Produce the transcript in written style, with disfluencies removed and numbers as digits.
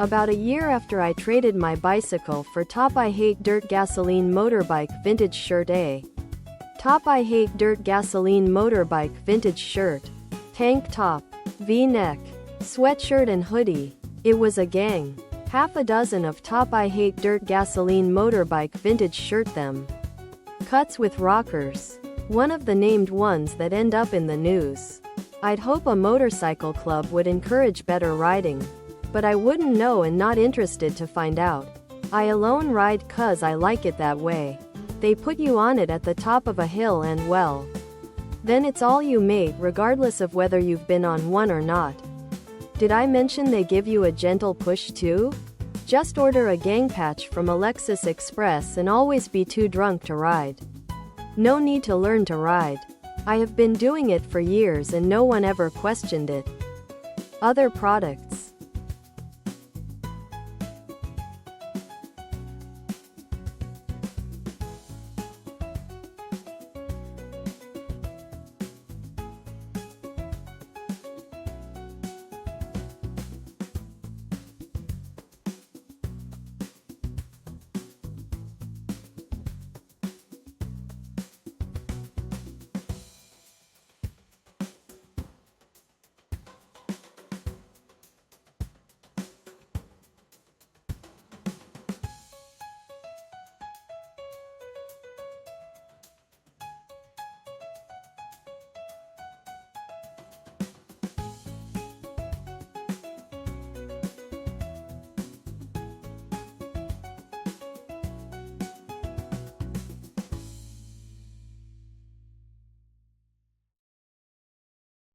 About a year after I traded my bicycle for top I hate dirt gasoline motorbike vintage shirt. Top I hate dirt gasoline motorbike vintage shirt. Tank top, V-neck, sweatshirt and hoodie. It was a gang. Half a dozen of top I hate dirt gasoline motorbike vintage shirt them. Cuts with rockers. One of the named ones that end up in the news. I'd hope a motorcycle club would encourage better riding. But I wouldn't know and not interested to find out. I alone ride 'cause I like it that way. They put you on it at the top of a hill and well, then it's all you made regardless of whether you've been on one or not. Did I mention they give you a gentle push too? Just order a gang patch from Alexis Express and always be too drunk to ride. No need to learn to ride. I have been doing it for years and no one ever questioned it. Other products.